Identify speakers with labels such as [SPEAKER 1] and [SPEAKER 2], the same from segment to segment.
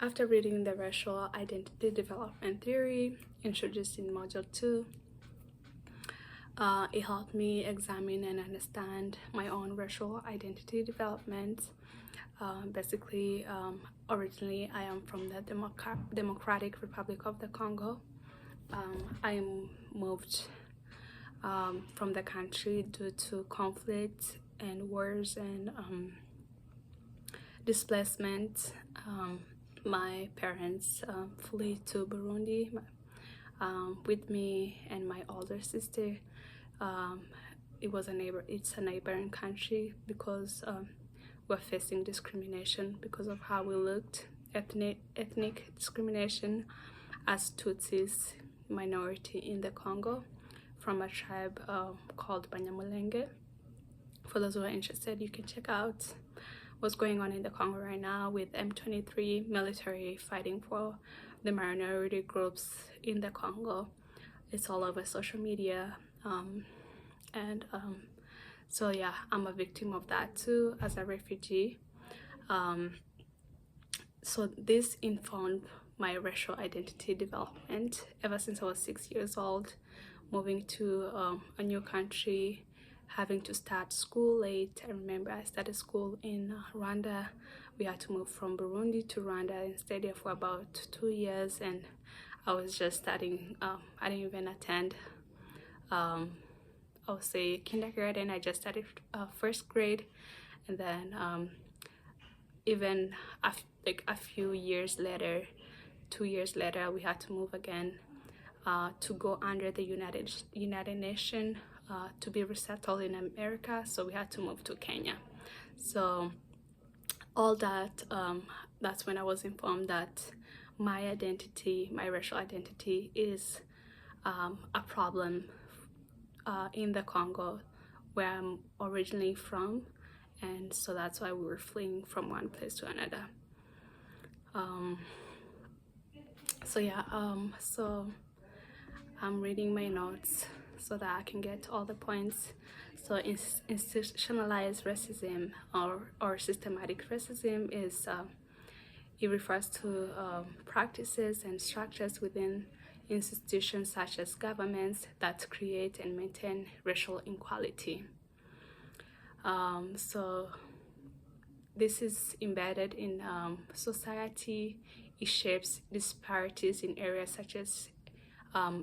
[SPEAKER 1] After reading the racial identity development theory introduced in Module 2, it helped me examine and understand my own racial identity development. Basically, originally I am from the Democratic Republic of the Congo. I moved from the country due to conflict and wars and displacement. My parents flee to Burundi with me and my older sister. It's a neighboring country because we're facing discrimination because of how we looked, ethnic discrimination as Tutsis, minority in the Congo, from a tribe called Banyamulenge. For those who are interested, you can check out what's going on in the Congo right now with M23 military fighting for the minority groups in the Congo. It's all over social media. So yeah, I'm a victim of that too as a refugee. So this informed my racial identity development ever since I was 6 years old, moving to a new country, having to start school late. I remember I started school in Rwanda. We had to move from Burundi to Rwanda and stay there for about 2 years, and I was just starting, I didn't even attend, I would say kindergarten. I just started first grade, and then even like a few years later, 2 years later, we had to move again to go under the United Nations to be resettled in America. So we had to move to Kenya. So all that, that's when I was informed that my identity, my racial identity, is a problem in the Congo, where I'm originally from, and so that's why we were fleeing from one place to another. So yeah, so I'm reading my notes so that I can get all the points. So institutionalized racism or systematic racism is it refers to practices and structures within institutions such as governments that create and maintain racial inequality. So this is embedded in society. It shapes disparities in areas such as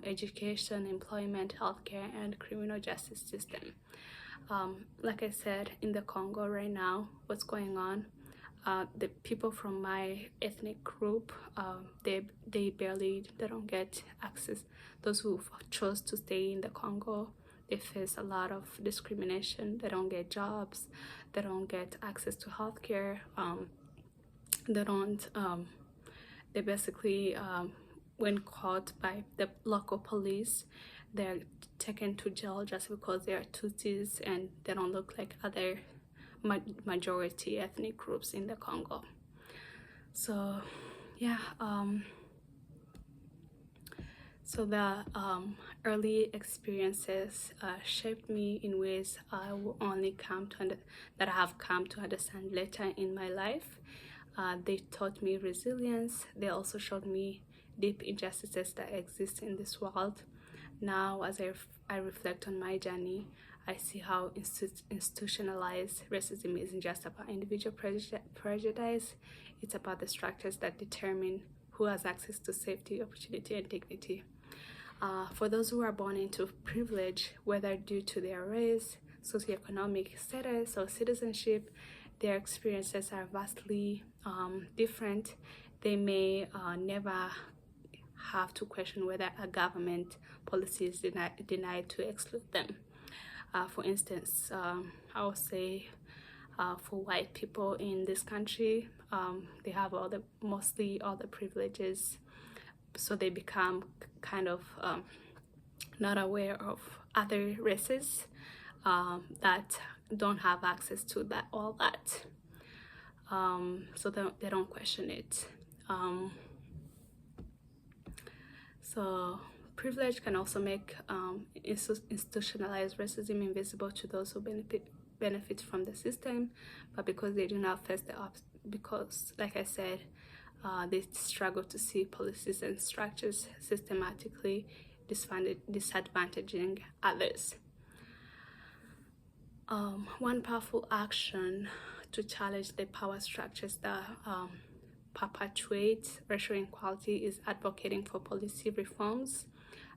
[SPEAKER 1] education, employment, healthcare, and criminal justice system. Like I said, in the Congo right now, what's going on, the people from my ethnic group, they don't get access. Those who chose to stay in the Congo, they face a lot of discrimination. They don't get jobs, they don't get access to healthcare, they basically, when caught by the local police, they're taken to jail just because they are Tutsis and they don't look like other majority ethnic groups in the Congo. So yeah, so the early experiences shaped me in ways I will only that I have come to understand later in my life. They taught me resilience. They also showed me deep injustices that exist in this world. Now, as I reflect on my journey, I see how institutionalized racism isn't just about individual prejudice. It's about the structures that determine who has access to safety, opportunity, and dignity. For those who are born into privilege, whether due to their race, socioeconomic status, or citizenship, their experiences are vastly different. They may never have to question whether a government policy is denied to exclude them. For instance, I would say for white people in this country, they have mostly all the privileges, so they become kind of not aware of other races that don't have access to all that. So they don't question it. So privilege can also make institutionalized racism invisible to those who benefit from the system, but because they do not face because like I said, they struggle to see policies and structures systematically disadvantaging others. One powerful action to challenge the power structures that perpetuate racial inequality is advocating for policy reforms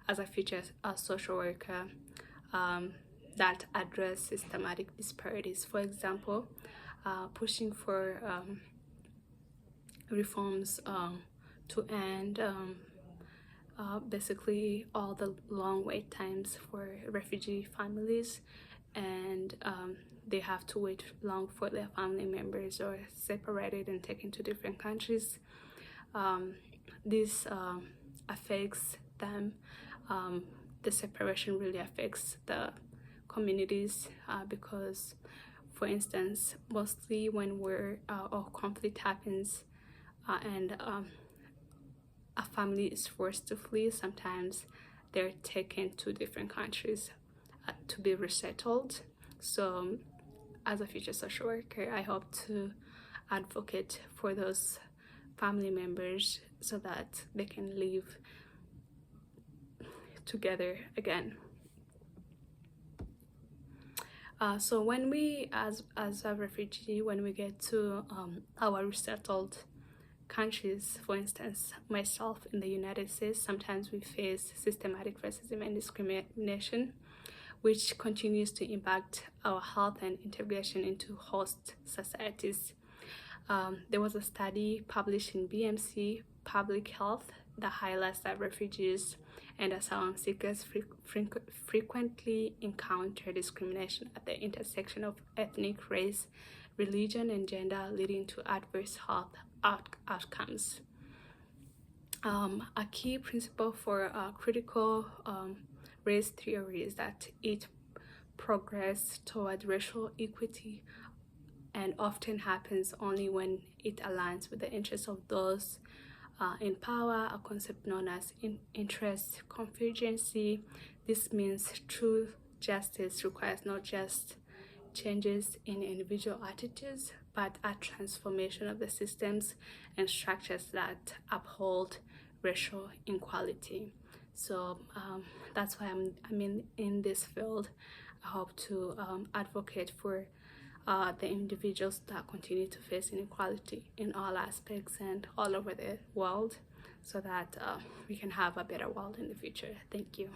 [SPEAKER 1] as a future social worker that address systematic disparities. For example, pushing for reforms to end basically all the long wait times for refugee families, and they have to wait long for their family members or separated and taken to different countries. This affects them. The separation really affects the communities because, for instance, mostly when or conflict happens and a family is forced to flee, sometimes they're taken to different countries to be resettled. So as a future social worker, I hope to advocate for those family members so that they can live together again. So when we, as a refugee, when we get to our resettled countries, for instance, myself in the United States, sometimes we face systematic racism and discrimination, which continues to impact our health and integration into host societies. There was a study published in BMC Public Health that highlights that refugees and asylum seekers frequently encounter discrimination at the intersection of ethnic, race, religion, and gender, leading to adverse health outcomes. A key principle for critical race theory is that it progress toward racial equity and often happens only when it aligns with the interests of those in power, a concept known as interest convergency. This means true justice requires not just changes in individual attitudes, but a transformation of the systems and structures that uphold racial inequality. So that's why I'm in this field. I hope to advocate for the individuals that continue to face inequality in all aspects and all over the world, so that we can have a better world in the future. Thank you.